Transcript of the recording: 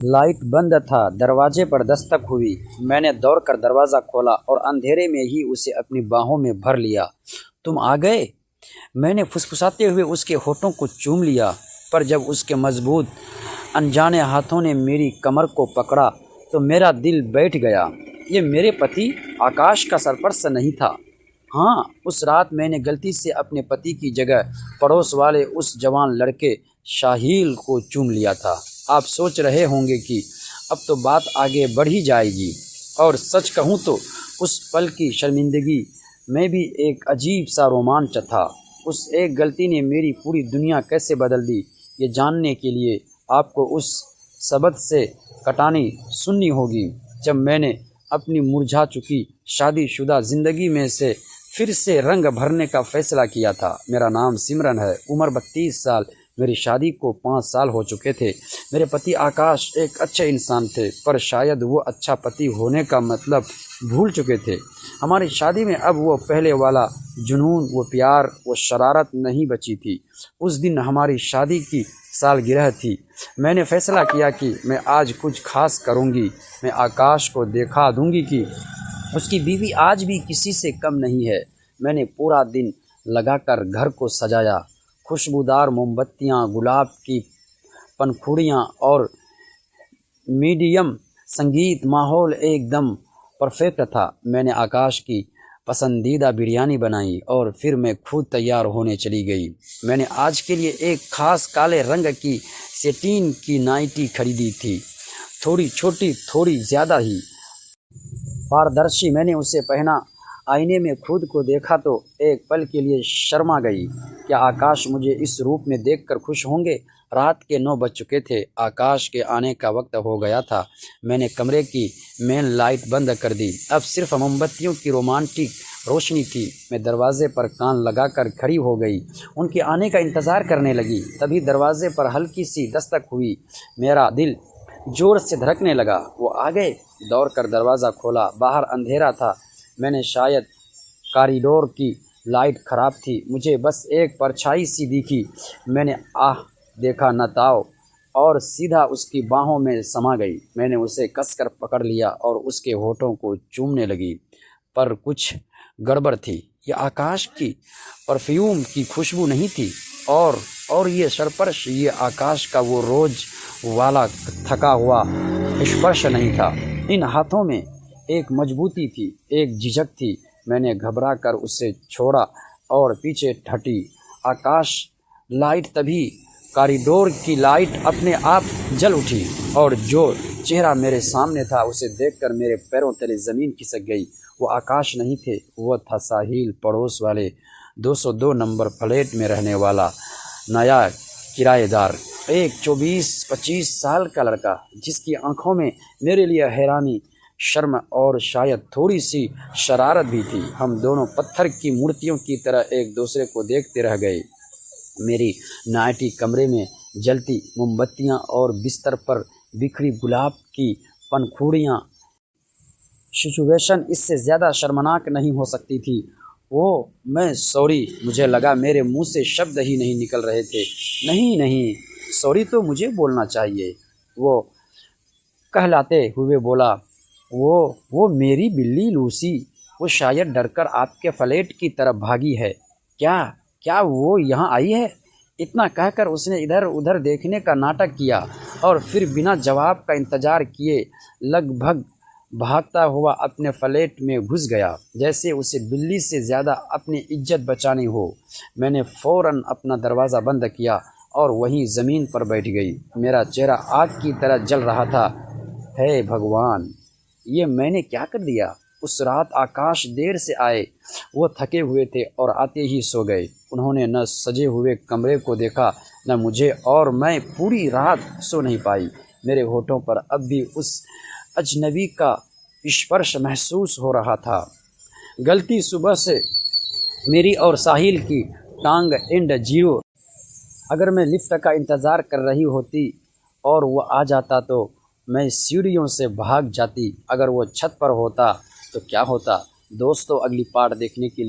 Light बंद था। दरवाजे पर दस्तक हुई। मैंने दौड़कर दरवाज़ा खोला और अंधेरे में ही उसे अपनी बाहों में भर लिया। तुम आ गए? मैंने फुसफुसाते हुए उसके होठों को चूम लिया, पर जब उसके मजबूत अनजाने हाथों ने मेरी कमर को पकड़ा तो मेरा दिल बैठ गया। ये मेरे पति आकाश का सरपरस्त नहीं था। हाँ, उस रात मैंने गलती से अपने पति की जगह पड़ोस वाले उस जवान लड़के शाहिल को चूम लिया था। आप सोच रहे होंगे कि अब तो बात आगे बढ़ ही जाएगी, और सच कहूँ तो उस पल की शर्मिंदगी में भी एक अजीब सा रोमांच था। उस एक गलती ने मेरी पूरी दुनिया कैसे बदल दी, ये जानने के लिए आपको उस सबक से कहानी सुननी होगी जब मैंने अपनी मुरझा चुकी शादीशुदा ज़िंदगी में से फिर से रंग भरने का फ़ैसला किया था। मेरा नाम सिमरन है, उम्र 32 साल। मेरी शादी को 5 साल हो चुके थे। मेरे पति आकाश एक अच्छे इंसान थे, पर शायद वो अच्छा पति होने का मतलब भूल चुके थे। हमारी शादी में अब वो पहले वाला जुनून, वो प्यार, वो शरारत नहीं बची थी। उस दिन हमारी शादी की सालगिरह थी। मैंने फ़ैसला किया कि मैं आज कुछ खास करूँगी। मैं आकाश को दिखा दूँगी कि उसकी बीवी आज भी किसी से कम नहीं है। मैंने पूरा दिन लगाकर घर को सजाया। खुशबूदार मोमबत्तियाँ, गुलाब की पंखुड़ियाँ और मीडियम संगीत, माहौल एकदम परफेक्ट था। मैंने आकाश की पसंदीदा बिरयानी बनाई और फिर मैं खुद तैयार होने चली गई। मैंने आज के लिए एक ख़ास काले रंग की सेटीन की नाइटी खरीदी थी, थोड़ी छोटी, थोड़ी ज़्यादा ही पारदर्शी। मैंने उसे पहना, आईने में खुद को देखा तो एक पल के लिए शर्मा गई। क्या आकाश मुझे इस रूप में देखकर खुश होंगे? रात के 9 बज चुके थे। आकाश के आने का वक्त हो गया था। मैंने कमरे की मेन लाइट बंद कर दी। अब सिर्फ मोमबत्तियों की रोमांटिक रोशनी थी। मैं दरवाजे पर कान लगाकर खड़ी हो गई, उनके आने का इंतज़ार करने लगी। तभी दरवाजे पर हल्की सी दस्तक हुई। मेरा दिल जोर से धड़कने लगा। वो आ गए। दौड़कर दरवाज़ा खोला। बाहर अंधेरा था। मैंने शायद कॉरिडोर की लाइट ख़राब थी, मुझे बस एक परछाई सी दिखी। मैंने देखा न ताओ और सीधा उसकी बाहों में समा गई। मैंने उसे कसकर पकड़ लिया और उसके होठों को चूमने लगी, पर कुछ गड़बड़ थी। यह आकाश की परफ्यूम की खुशबू नहीं थी, और ये स्पर्श, ये आकाश का वो रोज़ वाला थका हुआ स्पर्श नहीं था। इन हाथों में एक मजबूती थी, एक झिझक थी। मैंने घबरा कर उसे छोड़ा और पीछे हटी। आकाश लाइट, तभी कॉरिडोर की लाइट अपने आप जल उठी, और जो चेहरा मेरे सामने था उसे देखकर मेरे पैरों तले ज़मीन खिसक गई। वो आकाश नहीं थे, वो था साहिल, पड़ोस वाले 202 नंबर फ्लैट में रहने वाला नया किराएदार। एक 24-25 साल का लड़का, जिसकी आंखों में मेरे लिए हैरानी, शर्म और शायद थोड़ी सी शरारत भी थी। हम दोनों पत्थर की मूर्तियों की तरह एक दूसरे को देखते रह गए। मेरी नाइटी कमरे में जलती मोमबत्तियाँ और बिस्तर पर बिखरी गुलाब की पंखुड़ियाँ, सिचुएशन इससे ज़्यादा शर्मनाक नहीं हो सकती थी। मैं सॉरी, मुझे लगा मेरे मुंह से शब्द ही नहीं निकल रहे थे। नहीं नहीं, सॉरी तो मुझे बोलना चाहिए, वो कहलाते हुए बोला। वो मेरी बिल्ली लूसी, वो शायद डरकर आपके फ्लैट की तरफ भागी है। क्या क्या वो यहाँ आई है? इतना कहकर उसने इधर उधर देखने का नाटक किया और फिर बिना जवाब का इंतज़ार किए लगभग भागता हुआ अपने फ्लैट में घुस गया, जैसे उसे बिल्ली से ज़्यादा अपनी इज्जत बचानी हो। मैंने फ़ौरन अपना दरवाज़ा बंद किया और वहीं ज़मीन पर बैठ गई। मेरा चेहरा आग की तरह जल रहा था। हे भगवान, ये मैंने क्या कर दिया? उस रात आकाश देर से आए। वो थके हुए थे और आते ही सो गए। उन्होंने न सजे हुए कमरे को देखा, न मुझे, और मैं पूरी रात सो नहीं पाई। मेरे होठों पर अब भी उस अजनबी का स्पर्श महसूस हो रहा था। गलती सुबह से मेरी और साहिल की। टांग एंड जीरो। अगर मैं लिफ्ट का इंतज़ार कर रही होती और वो आ जाता तो मैं सीढ़ियों से भाग जाती। अगर वो छत पर होता तो क्या होता? दोस्तों, अगली पार्ट देखने के लिए